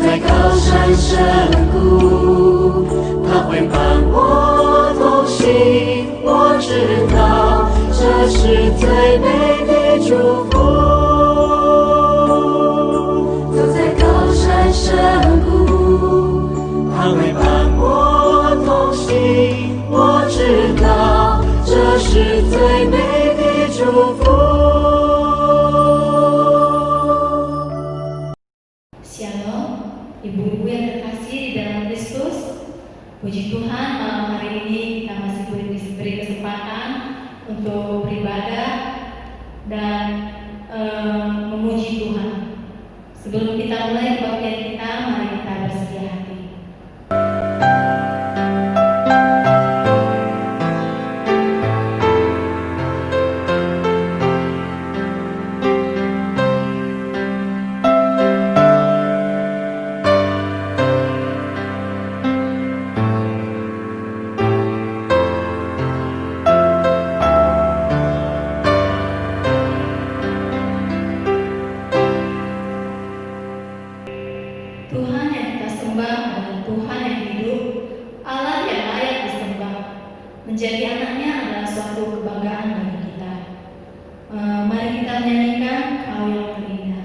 在高山深谷，他会伴我同行。我知道这是最美的祝福。走在高山深谷，他会伴我同行。我知道这是最美的祝福。Ibu-ibu yang terkasih di dalam Kristus, puji Tuhan malam hari ini kita masih diberi kesempatan untuk beribadah dan memuji Tuhan. Sebelum kita mulai kebaktian kita, mari kita bersedia hati. Tuhan yang kita sembah adalah Tuhan yang hidup, Allah yang layak disembah. Menjadi anaknya adalah suatu kebanggaan bagi kita. Mari kita menyanyikan Kau yang terindah.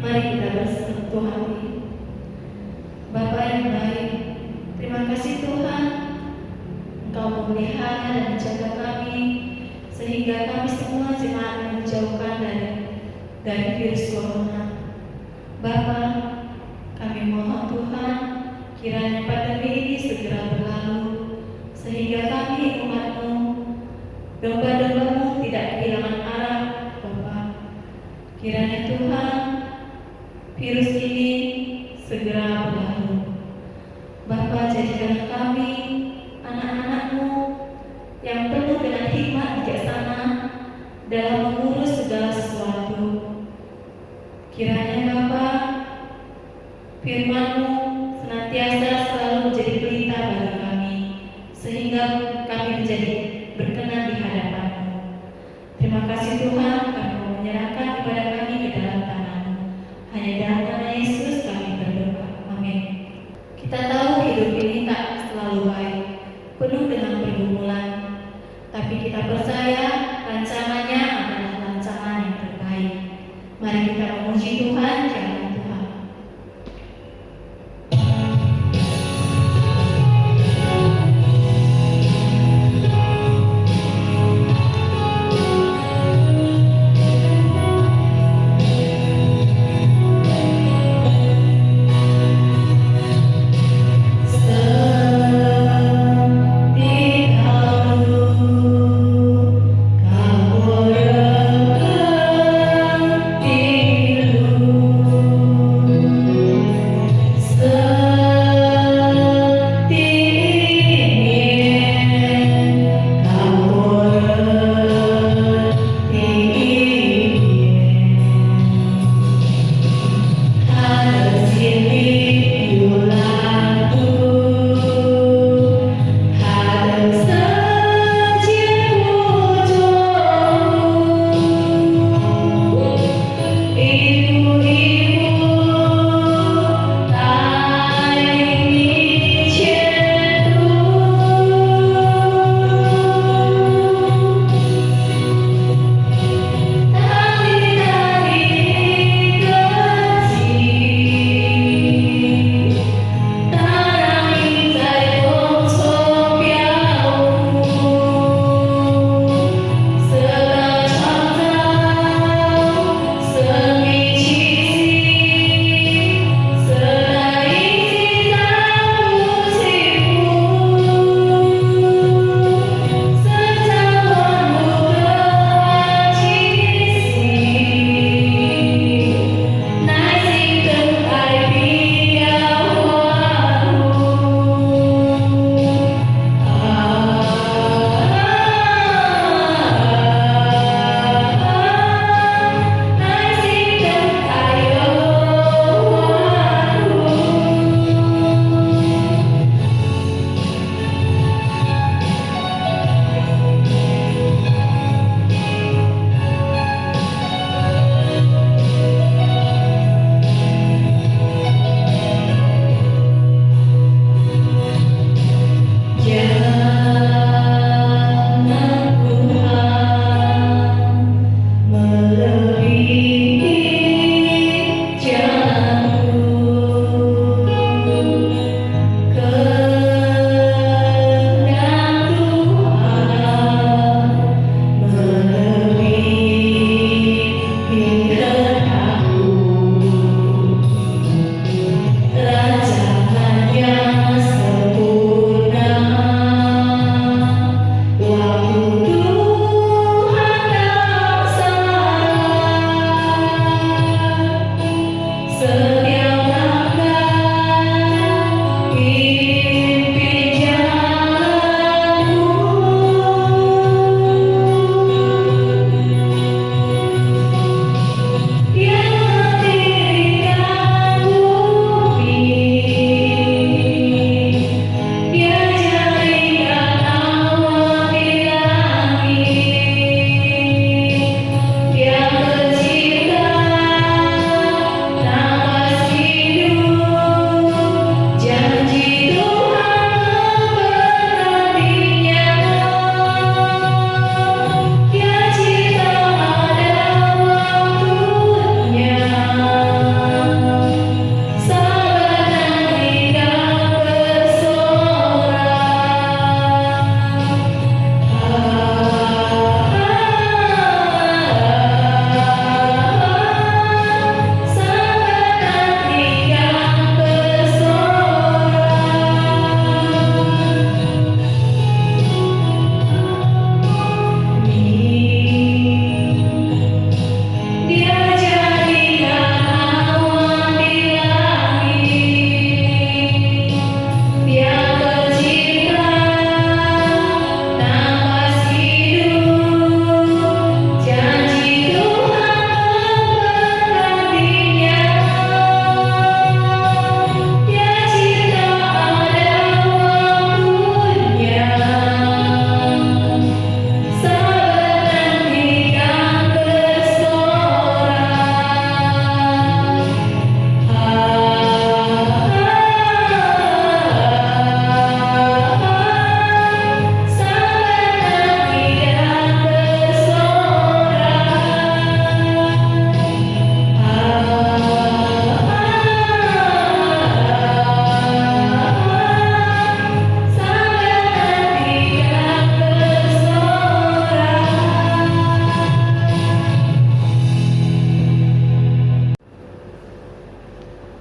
Mari kita bersentuh hati. Bapa yang baik, terima kasih Tuhan, Engkau memelihara dan menjaga kami, sehingga kami semua jemaat yang dijauhkan dari virus corona. Bapa, kami mohon Tuhan, kiranya pandemi ini segera berlalu, sehingga kami umat-Mu, domba-domba-Mu tidak kehilangan arah, Bapa. Kiranya Tuhan, virus ini segera berlalu. Bapa, jadikan kami anak-anak-Mu yang penuh dengan hikmat bijaksana dalam mengurus segala sesuatu. Kiranya Bapa, firman-Mu senantiasa selalu menjadi pelita bagi kami, sehingga kami menjadi berkenan di hadapan-Mu. Terima kasih Tuhan, kami mau menyerahkan ibadah kami ke dalam tangan-Mu. Hanya dalam nama Yesus kami berdoa. Amin. Kita tahu hidup ini tak selalu baik, penuh dengan pergumulan. Tapi kita percaya rancangannya adalah rancangan yang terbaik. Mari kita memuji Tuhan, jangan Tuhan.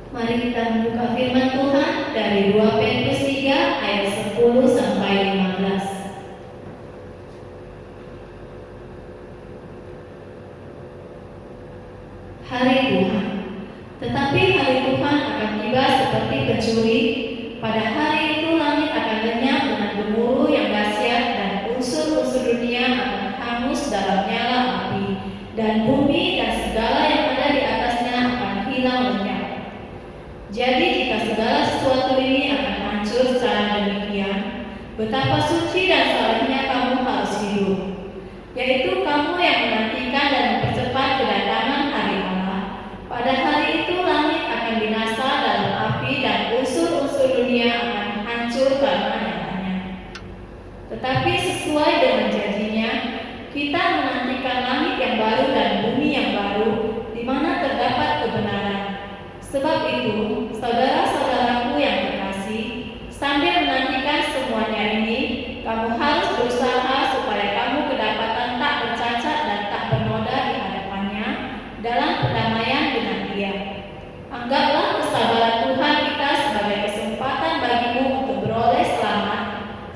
Mari kita membuka firman Tuhan dari 2 Petrus 3 ayat 10 sampai 15. Hari Tuhan. Tetapi hari Tuhan akan tiba seperti pencuri. Pada hari itu langit akan lenyap dengan gemuruh yang dahsyat dan unsur-unsur dunia akan hangus dalam nyala api, dan bumi dan segala yang ada di atasnya akan hilang lenyap. Jadi jika segala sesuatu ini akan hancur secara demikian, betapa suci dan salehnya kamu harus hidup, yaitu kamu yang menantikan dan mempercepat kedatangan hari Allah. Pada hari itu langit akan binasa dalam api dan unsur-unsur dunia akan hancur karena nyalanya. Tetapi sesuai dengan janjinya, kita menantikan langit yang baru dan bumi yang baru, di mana terdapat kebenaran. Sebab itu, saudara-saudaraku yang terkasih, sambil menantikan semuanya ini, kamu harus berusaha supaya kamu kedapatan tak bercacat dan tak bernoda di hadapannya dalam perdamaian dengan Dia. Anggaplah kesabaran Tuhan kita sebagai kesempatan bagimu untuk beroleh selamat,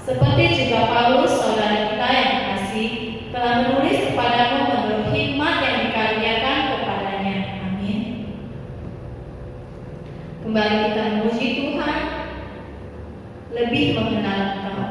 seperti juga Paulus, saudara kita yang terkasih, telah menulis kepadamu menurut hikmat yang dikaruniakan kepadanya. Amin. Kembali kita memuji Tuhan, lebih mengenal Engkau.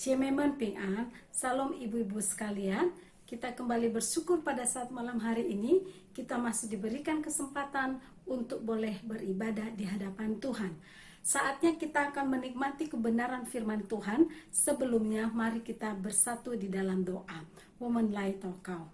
Ciememen Ping'an, Salam ibu-ibu sekalian, kita kembali bersyukur pada saat malam hari ini, kita masih diberikan kesempatan untuk boleh beribadah di hadapan Tuhan. Saatnya kita akan menikmati kebenaran firman Tuhan. Sebelumnya mari kita bersatu di dalam doa. Women Lai Tokau.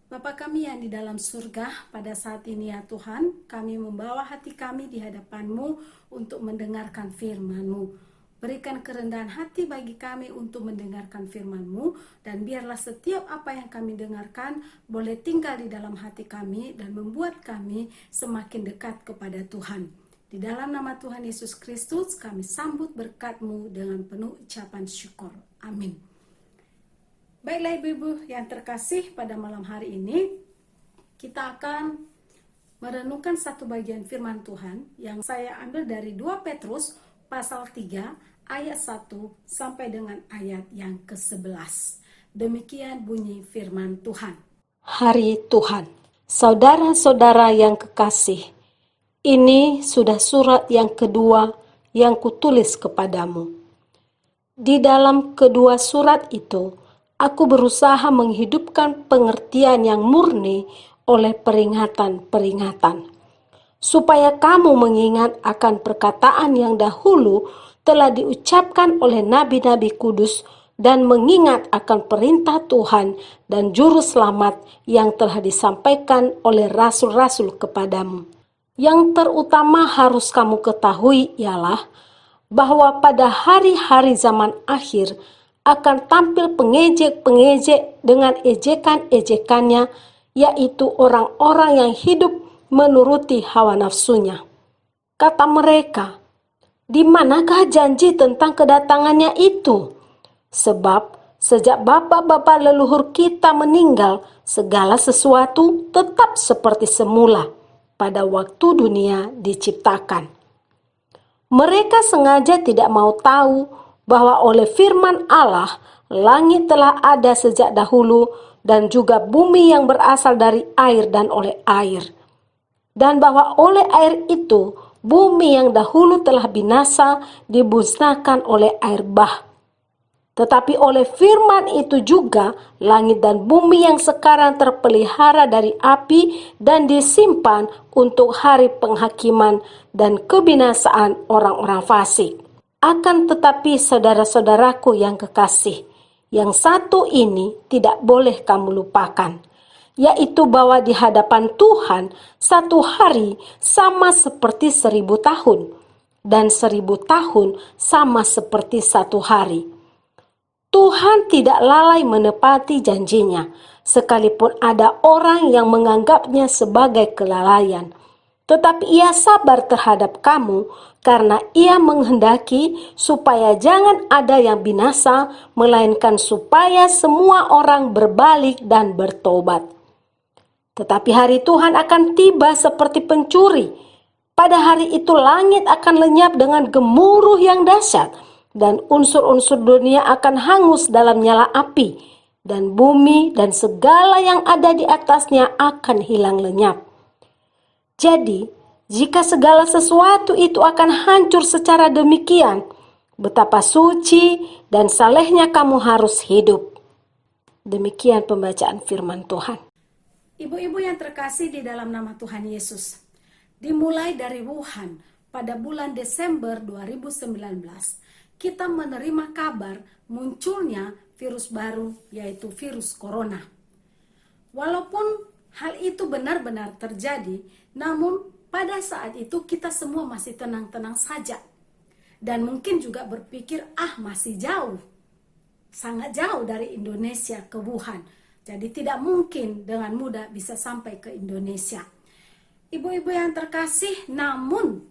Bapa kami yang di dalam surga, pada saat ini ya Tuhan, kami membawa hati kami di hadapan-Mu untuk mendengarkan firman-Mu. Berikan kerendahan hati bagi kami untuk mendengarkan firman-Mu, dan biarlah setiap apa yang kami dengarkan boleh tinggal di dalam hati kami dan membuat kami semakin dekat kepada Tuhan. Di dalam nama Tuhan Yesus Kristus, kami sambut berkat-Mu dengan penuh ucapan syukur. Amin. Baiklah ibu-ibu yang terkasih, pada malam hari ini kita akan merenungkan satu bagian firman Tuhan yang saya ambil dari 2 Petrus pasal 3 ayat 1 sampai dengan ayat yang ke-11. Demikian bunyi firman Tuhan. Hari Tuhan. Saudara-saudara yang kekasih, ini sudah surat yang kedua yang kutulis kepadamu. Di dalam kedua surat itu, aku berusaha menghidupkan pengertian yang murni oleh peringatan-peringatan, supaya kamu mengingat akan perkataan yang dahulu telah diucapkan oleh nabi-nabi kudus dan mengingat akan perintah Tuhan dan juru selamat yang telah disampaikan oleh rasul-rasul kepadamu. Yang terutama harus kamu ketahui ialah bahwa pada hari-hari zaman akhir akan tampil pengejek-pengejek dengan ejekan-ejekannya, yaitu orang-orang yang hidup menuruti hawa nafsunya. Kata mereka, di manakah janji tentang kedatangannya itu? Sebab sejak bapak-bapak leluhur kita meninggal, segala sesuatu tetap seperti semula pada waktu dunia diciptakan. Mereka sengaja tidak mau tahu bahwa oleh firman Allah, langit telah ada sejak dahulu dan juga bumi yang berasal dari air dan oleh air. Dan bahwa oleh air itu, bumi yang dahulu telah binasa dimusnahkan oleh air bah. Tetapi oleh firman itu juga, langit dan bumi yang sekarang terpelihara dari api dan disimpan untuk hari penghakiman dan kebinasaan orang-orang fasik. Akan tetapi saudara-saudaraku yang kekasih, yang satu ini tidak boleh kamu lupakan, yaitu bahwa di hadapan Tuhan satu hari sama seperti 1000 tahun, dan 1000 tahun sama seperti satu hari. Tuhan tidak lalai menepati janjinya, sekalipun ada orang yang menganggapnya sebagai kelalaian. Tetapi ia sabar terhadap kamu, karena ia menghendaki supaya jangan ada yang binasa, melainkan supaya semua orang berbalik dan bertobat. Tetapi hari Tuhan akan tiba seperti pencuri. Pada hari itu langit akan lenyap dengan gemuruh yang dahsyat, dan unsur-unsur dunia akan hangus dalam nyala api, dan bumi dan segala yang ada di atasnya akan hilang lenyap. Jadi, jika segala sesuatu itu akan hancur secara demikian, betapa suci dan salehnya kamu harus hidup. Demikian pembacaan firman Tuhan. Ibu-ibu yang terkasih di dalam nama Tuhan Yesus, dimulai dari Wuhan pada bulan Desember 2019, kita menerima kabar munculnya virus baru, yaitu virus corona. Walaupun hal itu benar-benar terjadi, namun pada saat itu kita semua masih tenang-tenang saja. Dan mungkin juga berpikir, masih jauh. Sangat jauh dari Indonesia ke Wuhan. Jadi tidak mungkin dengan mudah bisa sampai ke Indonesia. Ibu-ibu yang terkasih, namun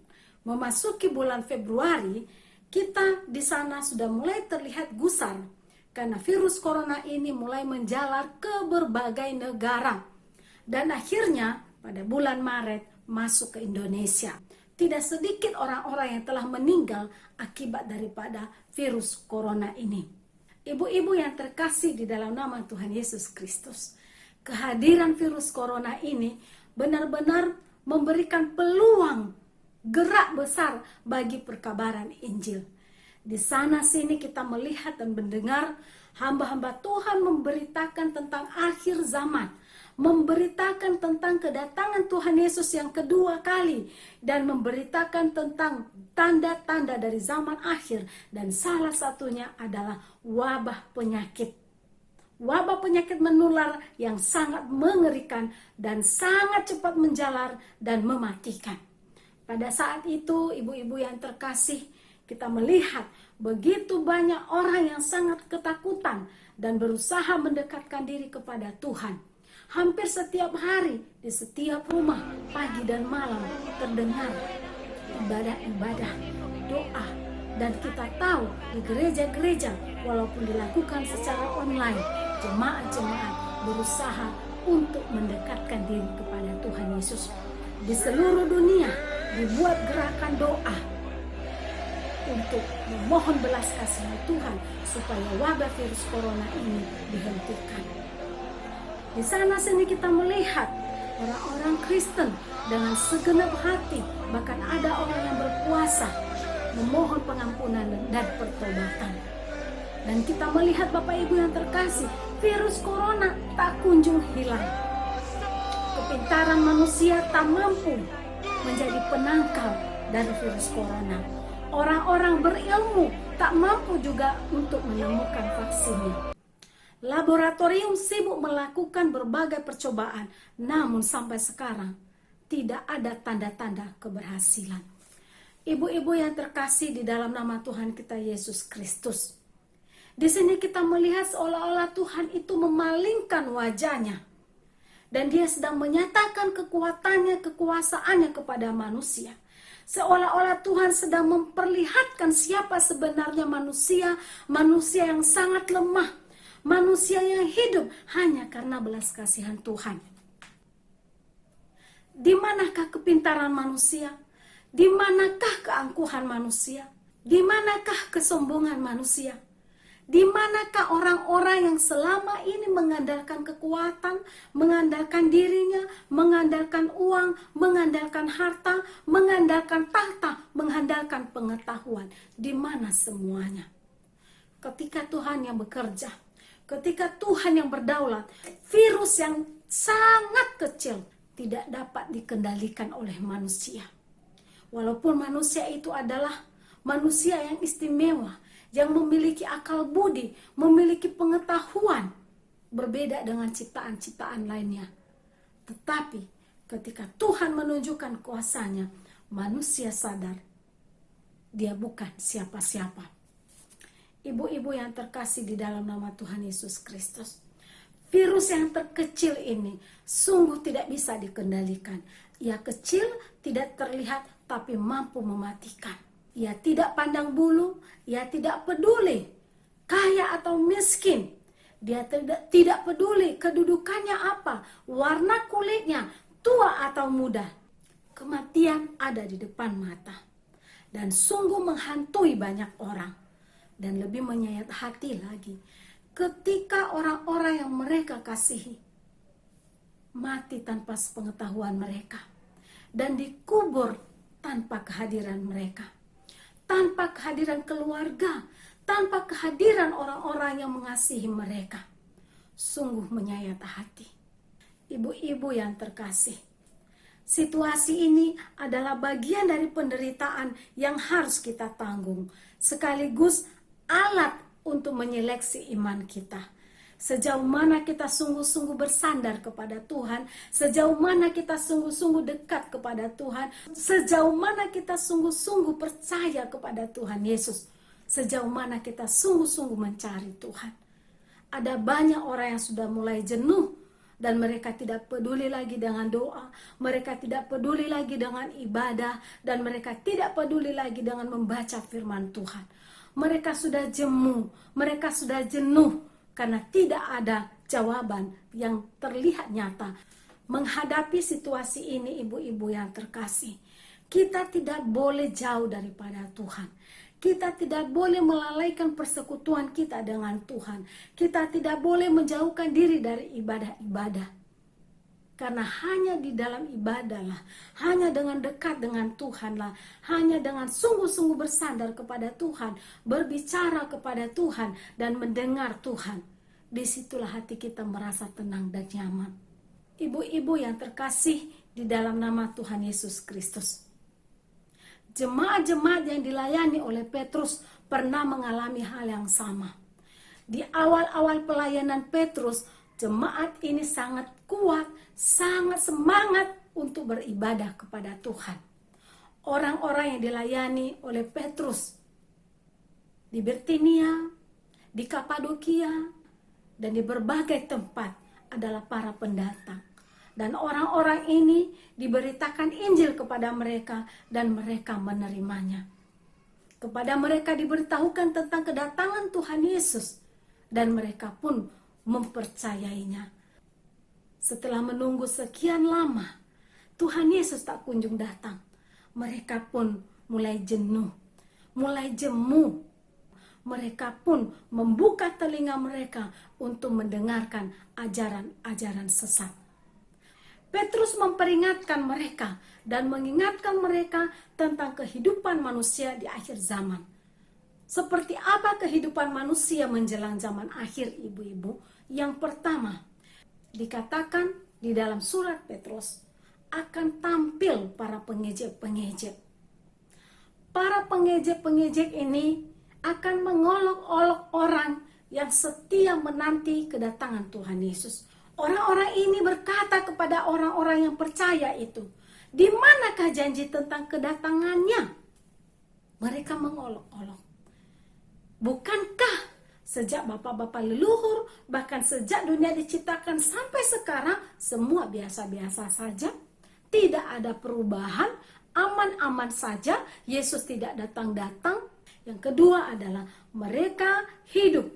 memasuki bulan Februari, kita di sana sudah mulai terlihat gusar. Karena virus corona ini mulai menjalar ke berbagai negara. Dan akhirnya pada bulan Maret masuk ke Indonesia. Tidak sedikit orang-orang yang telah meninggal akibat daripada virus corona ini. Ibu-ibu yang terkasih di dalam nama Tuhan Yesus Kristus, kehadiran virus corona ini benar-benar memberikan peluang gerak besar bagi perkabaran Injil. Di sana sini kita melihat dan mendengar hamba-hamba Tuhan memberitakan tentang akhir zaman, memberitakan tentang kedatangan Tuhan Yesus yang kedua kali, dan memberitakan tentang tanda-tanda dari zaman akhir, dan salah satunya adalah wabah penyakit. Wabah penyakit menular yang sangat mengerikan dan sangat cepat menjalar dan mematikan. Pada saat itu, ibu-ibu yang terkasih, kita melihat begitu banyak orang yang sangat ketakutan dan berusaha mendekatkan diri kepada Tuhan. Hampir setiap hari, di setiap rumah, pagi dan malam, terdengar ibadah-ibadah, doa. Dan kita tahu di gereja-gereja, walaupun dilakukan secara online, jemaat-jemaat berusaha untuk mendekatkan diri kepada Tuhan Yesus. Di seluruh dunia dibuat gerakan doa untuk memohon belas kasihan Tuhan supaya wabah virus corona ini dihentikan. Di sana sini kita melihat orang-orang Kristen dengan segenap hati, bahkan ada orang yang berpuasa memohon pengampunan dan pertobatan. Dan kita melihat Bapak Ibu yang terkasih, virus corona tak kunjung hilang. Kepintaran manusia tak mampu menjadi penangkal dari virus corona. Orang-orang berilmu tak mampu juga untuk menemukan vaksinnya. Laboratorium sibuk melakukan berbagai percobaan, namun sampai sekarang tidak ada tanda-tanda keberhasilan. Ibu-ibu yang terkasih di dalam nama Tuhan kita Yesus Kristus, di sini kita melihat seolah-olah Tuhan itu memalingkan wajahnya dan Dia sedang menyatakan kekuatannya, kekuasaannya kepada manusia. Seolah-olah Tuhan sedang memperlihatkan siapa sebenarnya manusia, manusia yang sangat lemah, manusia yang hidup hanya karena belas kasihan Tuhan. Di manakah kepintaran manusia? Di manakah keangkuhan manusia? Di manakah kesombongan manusia? Di manakah orang-orang yang selama ini mengandalkan kekuatan, mengandalkan dirinya, mengandalkan uang, mengandalkan harta, mengandalkan tahta, mengandalkan pengetahuan? Di mana semuanya? Ketika Tuhan yang bekerja, ketika Tuhan yang berdaulat, virus yang sangat kecil tidak dapat dikendalikan oleh manusia. Walaupun manusia itu adalah manusia yang istimewa, yang memiliki akal budi, memiliki pengetahuan, berbeda dengan ciptaan-ciptaan lainnya. Tetapi ketika Tuhan menunjukkan kuasanya, manusia sadar dia bukan siapa-siapa. Ibu-ibu yang terkasih di dalam nama Tuhan Yesus Kristus, virus yang terkecil ini sungguh tidak bisa dikendalikan. Ia kecil, tidak terlihat, tapi mampu mematikan. Ia tidak pandang bulu, ia tidak peduli kaya atau miskin. Dia tidak peduli kedudukannya apa, warna kulitnya, tua atau muda. Kematian ada di depan mata dan sungguh menghantui banyak orang. Dan lebih menyayat hati lagi ketika orang-orang yang mereka kasihi mati tanpa sepengetahuan mereka dan dikubur tanpa kehadiran mereka, tanpa kehadiran keluarga, tanpa kehadiran orang-orang yang mengasihi mereka. Sungguh menyayat hati. Ibu-ibu yang terkasih, situasi ini adalah bagian dari penderitaan yang harus kita tanggung, sekaligus alat untuk menyeleksi iman kita. Sejauh mana kita sungguh-sungguh bersandar kepada Tuhan, sejauh mana kita sungguh-sungguh dekat kepada Tuhan, sejauh mana kita sungguh-sungguh percaya kepada Tuhan Yesus, sejauh mana kita sungguh-sungguh mencari Tuhan. Ada banyak orang yang sudah mulai jenuh dan mereka tidak peduli lagi dengan doa, mereka tidak peduli lagi dengan ibadah, dan mereka tidak peduli lagi dengan membaca firman Tuhan. Mereka sudah jemu, mereka sudah jenuh, karena tidak ada jawaban yang terlihat nyata. Menghadapi situasi ini, ibu-ibu yang terkasih, kita tidak boleh jauh daripada Tuhan. Kita tidak boleh melalaikan persekutuan kita dengan Tuhan. Kita tidak boleh menjauhkan diri dari ibadah-ibadah. Karena hanya di dalam ibadahlah, hanya dengan dekat dengan Tuhanlah, hanya dengan sungguh-sungguh bersandar kepada Tuhan, berbicara kepada Tuhan, dan mendengar Tuhan. Disitulah hati kita merasa tenang dan nyaman. Ibu-ibu yang terkasih di dalam nama Tuhan Yesus Kristus, jemaat-jemaat yang dilayani oleh Petrus pernah mengalami hal yang sama. Di awal-awal pelayanan Petrus, jemaat ini sangat kuat, sangat semangat untuk beribadah kepada Tuhan. Orang-orang yang dilayani oleh Petrus di Bitinia, di Kapadokia, dan di berbagai tempat adalah para pendatang. Dan orang-orang ini diberitakan Injil kepada mereka dan mereka menerimanya. Kepada mereka diberitahukan tentang kedatangan Tuhan Yesus dan mereka pun mempercayainya. Setelah menunggu sekian lama, Tuhan Yesus tak kunjung datang. Mereka pun mulai jenuh, mulai jemu. Mereka pun membuka telinga mereka untuk mendengarkan ajaran-ajaran sesat. Petrus memperingatkan mereka dan mengingatkan mereka tentang kehidupan manusia di akhir zaman. Seperti apa kehidupan manusia menjelang zaman akhir, ibu-ibu? Yang pertama, dikatakan di dalam surat Petrus, akan tampil para pengejek-pengejek. Para pengejek-pengejek ini akan mengolok-olok orang yang setia menanti kedatangan Tuhan Yesus. Orang-orang ini berkata kepada orang-orang yang percaya itu, di manakah janji tentang kedatangannya? Mereka mengolok-olok. Bukankah sejak bapak-bapak leluhur, bahkan sejak dunia diciptakan sampai sekarang, semua biasa-biasa saja? Tidak ada perubahan, aman-aman saja, Yesus tidak datang-datang. Yang kedua adalah mereka hidup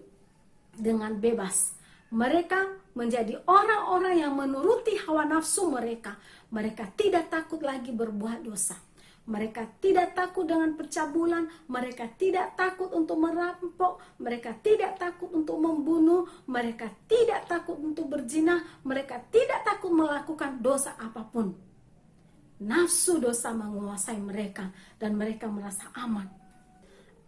dengan bebas. Mereka menjadi orang-orang yang menuruti hawa nafsu mereka. Mereka tidak takut lagi berbuat dosa. Mereka tidak takut dengan pencabulan. Mereka tidak takut untuk merampok. Mereka tidak takut untuk membunuh. Mereka tidak takut untuk berzina. Mereka tidak takut melakukan dosa apapun. Nafsu dosa menguasai mereka dan mereka merasa aman.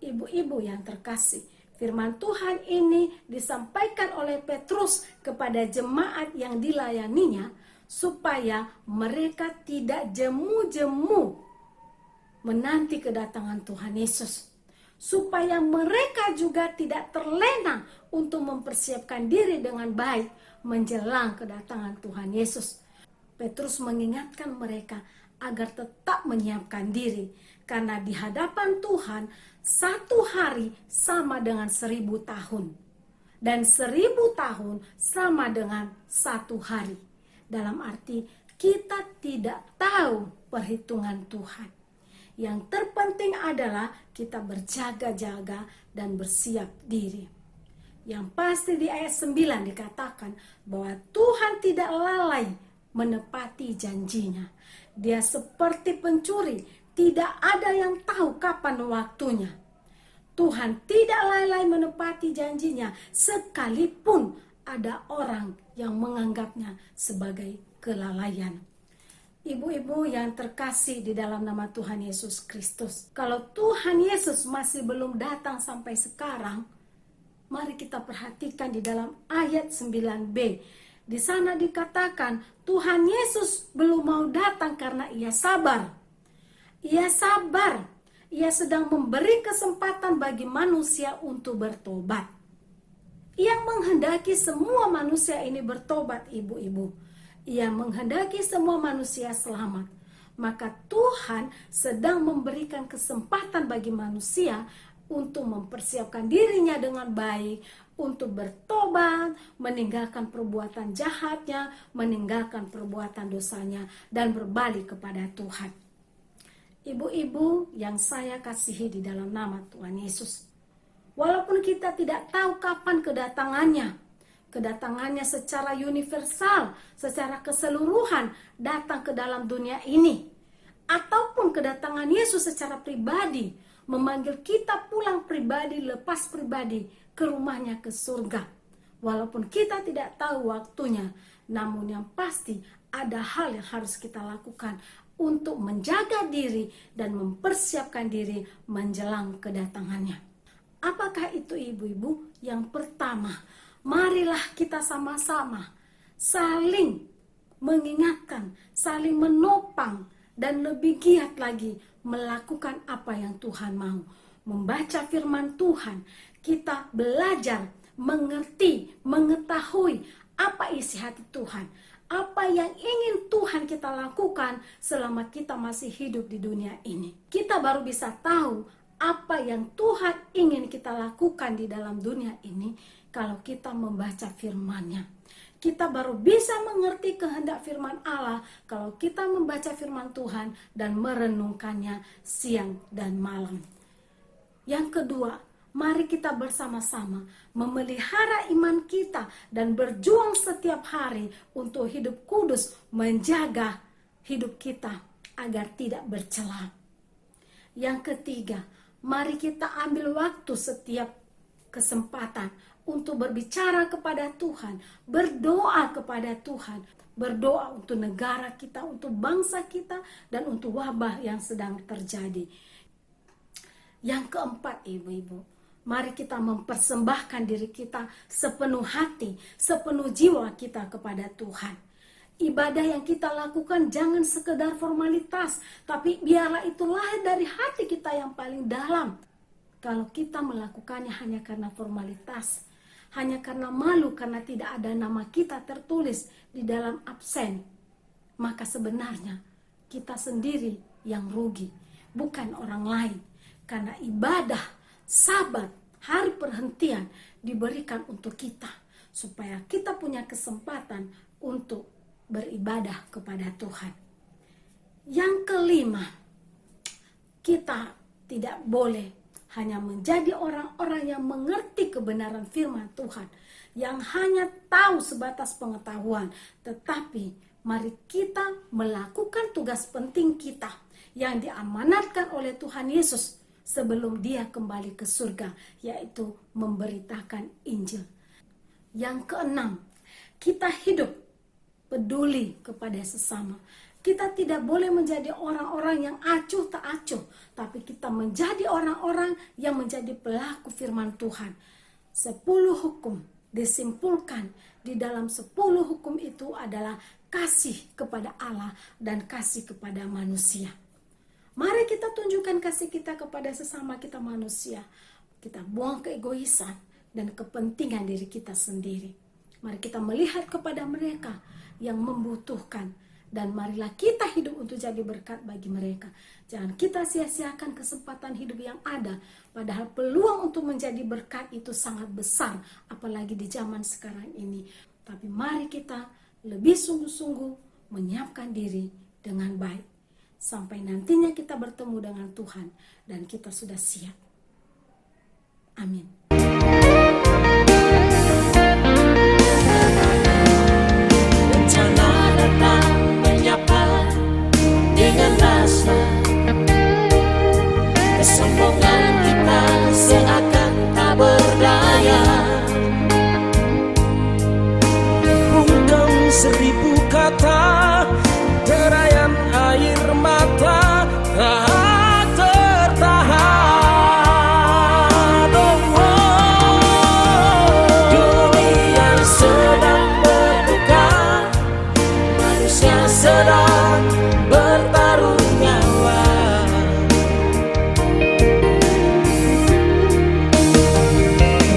Ibu-ibu yang terkasih, firman Tuhan ini disampaikan oleh Petrus kepada jemaat yang dilayaninya supaya mereka tidak jemu-jemu menanti kedatangan Tuhan Yesus. Supaya mereka juga tidak terlena untuk mempersiapkan diri dengan baik menjelang kedatangan Tuhan Yesus. Petrus mengingatkan mereka agar tetap menyiapkan diri, karena di hadapan Tuhan 1 hari sama dengan 1000 tahun, dan 1000 tahun sama dengan 1 hari. Dalam arti kita tidak tahu perhitungan Tuhan. Yang terpenting adalah kita berjaga-jaga dan bersiap diri. Yang pasti di ayat 9 dikatakan bahwa Tuhan tidak lalai menepati janjinya. Dia seperti pencuri, tidak ada yang tahu kapan waktunya. Tuhan tidak lalai menepati janjinya, sekalipun ada orang yang menganggapnya sebagai kelalaian. Ibu-ibu yang terkasih di dalam nama Tuhan Yesus Kristus, kalau Tuhan Yesus masih belum datang sampai sekarang, mari kita perhatikan di dalam ayat 9b. Di sana dikatakan Tuhan Yesus belum mau datang karena ia sabar. Ia sabar. Ia sedang memberi kesempatan bagi manusia untuk bertobat. Ia menghendaki semua manusia ini bertobat, ibu-ibu. Ia menghendaki semua manusia selamat. Maka Tuhan sedang memberikan kesempatan bagi manusia untuk mempersiapkan dirinya dengan baik, untuk bertobat, meninggalkan perbuatan jahatnya, meninggalkan perbuatan dosanya, dan berbalik kepada Tuhan. Ibu-ibu yang saya kasihi di dalam nama Tuhan Yesus, walaupun kita tidak tahu kapan kedatangannya secara universal, secara keseluruhan datang ke dalam dunia ini, ataupun kedatangan Yesus secara pribadi, memanggil kita pulang pribadi, lepas pribadi ke rumahnya ke surga. Walaupun kita tidak tahu waktunya, namun yang pasti ada hal yang harus kita lakukan untuk menjaga diri dan mempersiapkan diri menjelang kedatangannya. Apakah itu, ibu-ibu? Yang pertama, marilah kita sama-sama saling mengingatkan, saling menopang, dan lebih giat lagi melakukan apa yang Tuhan mau. Membaca firman Tuhan, kita belajar mengerti, mengetahui apa isi hati Tuhan, apa yang ingin Tuhan kita lakukan selama kita masih hidup di dunia ini. Kita baru bisa tahu apa yang Tuhan ingin kita lakukan di dalam dunia ini kalau kita membaca firman-Nya. Kita baru bisa mengerti kehendak firman Allah kalau kita membaca firman Tuhan dan merenungkannya siang dan malam. Yang kedua, mari kita bersama-sama memelihara iman kita dan berjuang setiap hari untuk hidup kudus, menjaga hidup kita agar tidak bercela. Yang ketiga, mari kita ambil waktu setiap kesempatan untuk berbicara kepada Tuhan, berdoa kepada Tuhan, berdoa untuk negara kita, untuk bangsa kita, dan untuk wabah yang sedang terjadi. Yang keempat, ibu-ibu, mari kita mempersembahkan diri kita sepenuh hati, sepenuh jiwa kita kepada Tuhan. Ibadah yang kita lakukan jangan sekedar formalitas, tapi biarlah itu lahir dari hati kita yang paling dalam. Kalau kita melakukannya hanya karena formalitas, hanya karena malu karena tidak ada nama kita tertulis di dalam absen, maka sebenarnya kita sendiri yang rugi, bukan orang lain. Karena ibadah, Sabat, hari perhentian diberikan untuk kita, supaya kita punya kesempatan untuk beribadah kepada Tuhan. Yang kelima, kita tidak boleh hanya menjadi orang-orang yang mengerti kebenaran firman Tuhan, yang hanya tahu sebatas pengetahuan, tetapi mari kita melakukan tugas penting kita yang diamanatkan oleh Tuhan Yesus sebelum Dia kembali ke surga, yaitu memberitakan Injil. Yang keenam, kita hidup peduli kepada sesama. Kita tidak boleh menjadi orang-orang yang acuh tak acuh, tapi kita menjadi orang-orang yang menjadi pelaku firman Tuhan. 10 hukum disimpulkan di dalam 10 hukum itu adalah kasih kepada Allah dan kasih kepada manusia. Mari kita tunjukkan kasih kita kepada sesama kita manusia. Kita buang keegoisan dan kepentingan diri kita sendiri. Mari kita melihat kepada mereka yang membutuhkan, dan marilah kita hidup untuk jadi berkat bagi mereka. Jangan kita sia-siakan kesempatan hidup yang ada, padahal peluang untuk menjadi berkat itu sangat besar, apalagi di zaman sekarang ini. Tapi mari kita lebih sungguh-sungguh menyiapkan diri dengan baik, sampai nantinya kita bertemu dengan Tuhan dan kita sudah siap. Amin. Dengan rasa kesombongan kita seakan tak berdaya, bungkam 1000 kata, derayan air mata tak tertahan. Dunia sedang berduka, manusia sedang bertaruh nyawa.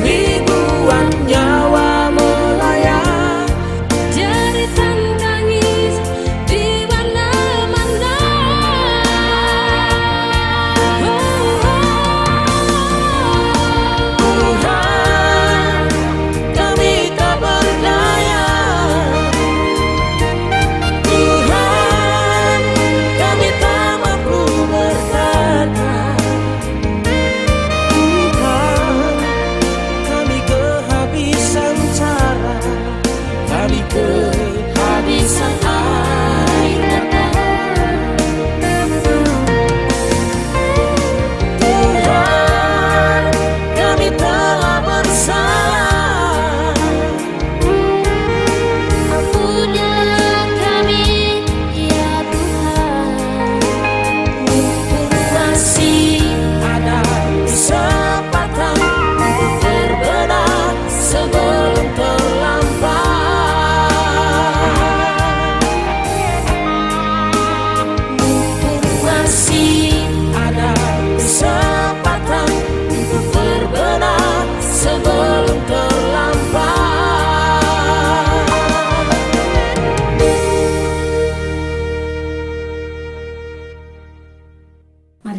Ribuan nyawa melayang, jeritan tangis di mana-mana. Tuhan, kami tak berdaya. Tuhan,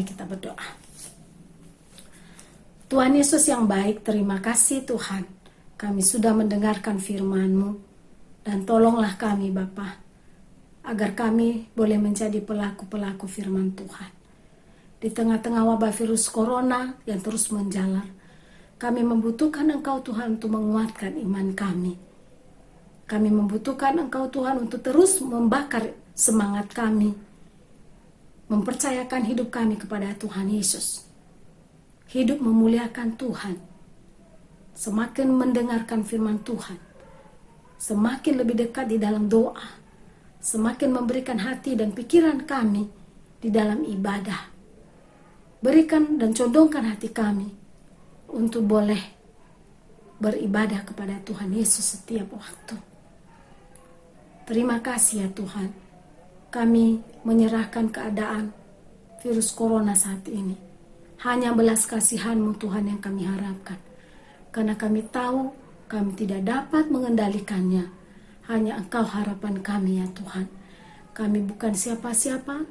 kita berdoa. Tuhan Yesus yang baik, terima kasih Tuhan. Kami sudah mendengarkan firman-Mu. Dan tolonglah kami Bapa, agar kami boleh menjadi pelaku-pelaku firman Tuhan. Di tengah-tengah wabah virus corona yang terus menjalar, kami membutuhkan Engkau Tuhan untuk menguatkan iman kami. Kami membutuhkan Engkau Tuhan untuk terus membakar semangat kami, mempercayakan hidup kami kepada Tuhan Yesus. Hidup memuliakan Tuhan, semakin mendengarkan firman Tuhan, semakin lebih dekat di dalam doa, semakin memberikan hati dan pikiran kami di dalam ibadah. Berikan dan condongkan hati kami untuk boleh beribadah kepada Tuhan Yesus setiap waktu. Terima kasih ya Tuhan, kami menyerahkan keadaan virus corona saat ini. Hanya belas kasihan-Mu Tuhan yang kami harapkan. Karena kami tahu kami tidak dapat mengendalikannya. Hanya Engkau harapan kami ya Tuhan. Kami bukan siapa-siapa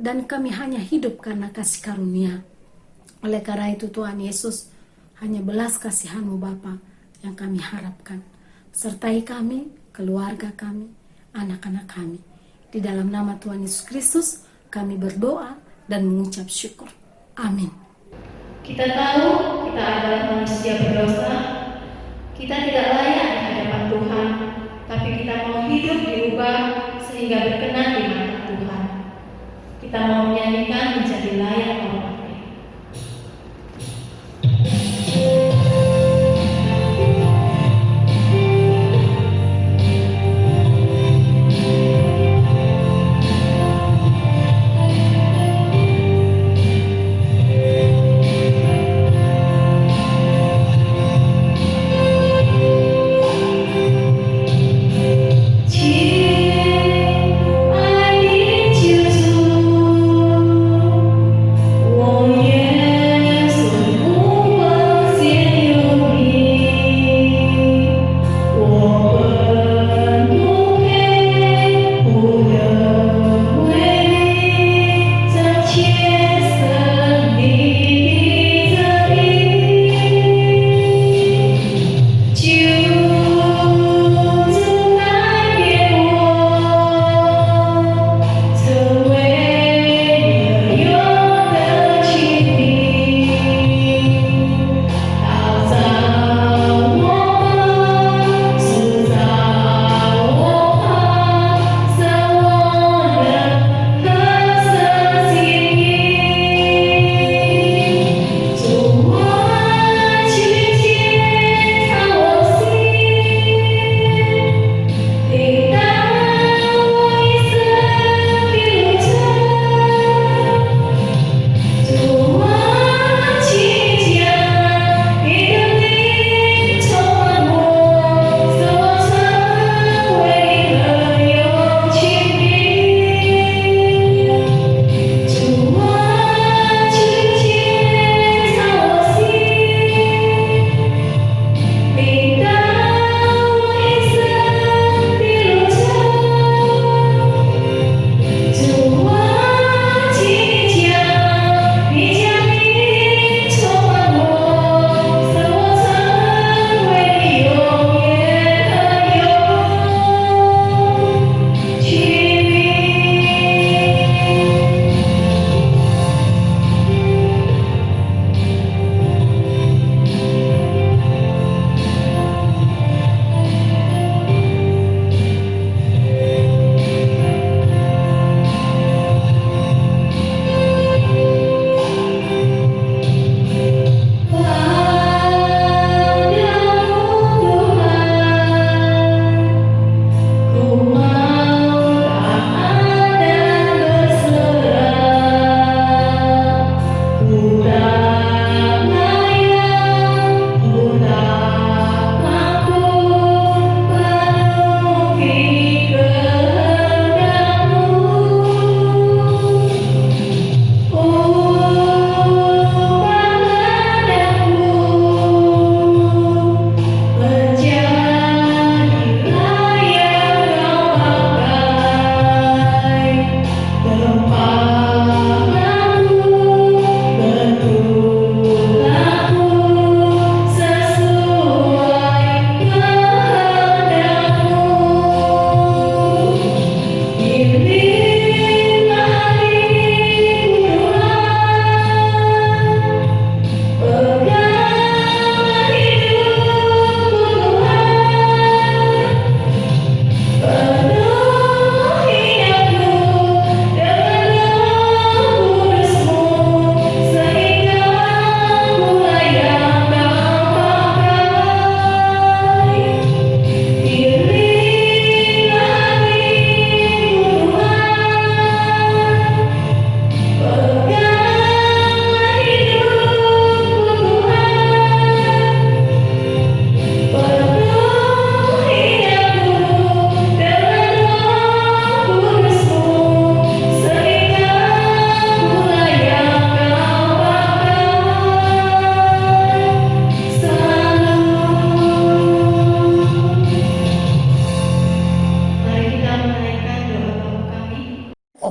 dan kami hanya hidup karena kasih karunia. Oleh karena itu Tuhan Yesus, hanya belas kasihan-Mu Bapa yang kami harapkan. Sertai kami, keluarga kami, anak-anak kami. Di dalam nama Tuhan Yesus Kristus kami berdoa dan mengucap syukur. Amin. Kita tahu kita adalah manusia berdosa, kita tidak layak di hadapan Tuhan, tapi kita mau hidup diubah sehingga berkenan di mata Tuhan. Kita mau menyanyikan menjadi layak hormatnya.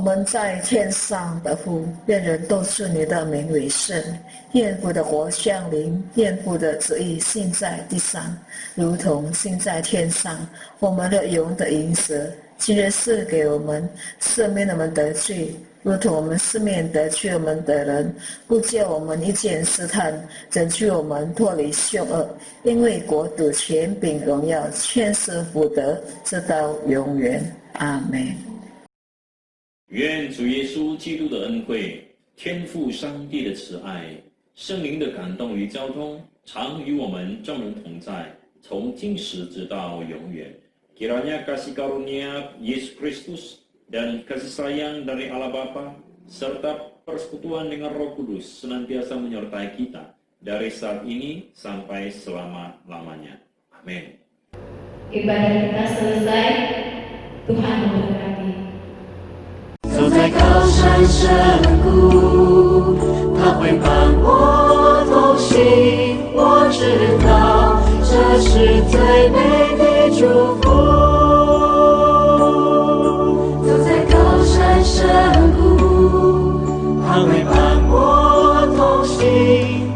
们在天上的父，愿人都尊你的名为圣。愿父的国降临，愿父的旨意行在地上，如同行在天上。我们的永的饮食，今日赐给我们，赦免我们的罪，如同我们赦免得罪我们的人，不叫我们一见试探，拯救我们脱离凶恶。因为国度、权柄、荣耀，全是福德，直到永远。阿们。愿主耶稣基督的恩惠、天父上帝的慈爱、圣灵的感动与交通，常与我们众人同在，从今时直到永远。Kiranya kasih karunia Yesus Kristus dan kasih sayang dari Allah Bapa serta persekutuan dengan Roh Kudus senantiasa menyertai kita dari saat ini sampai selama-lamanya. Amin. Ibadah kita selesai. Tuhan memberkati. 走在高山深谷，他会伴我同行。我知道这是最美的祝福。走在高山深谷，他会伴我同行。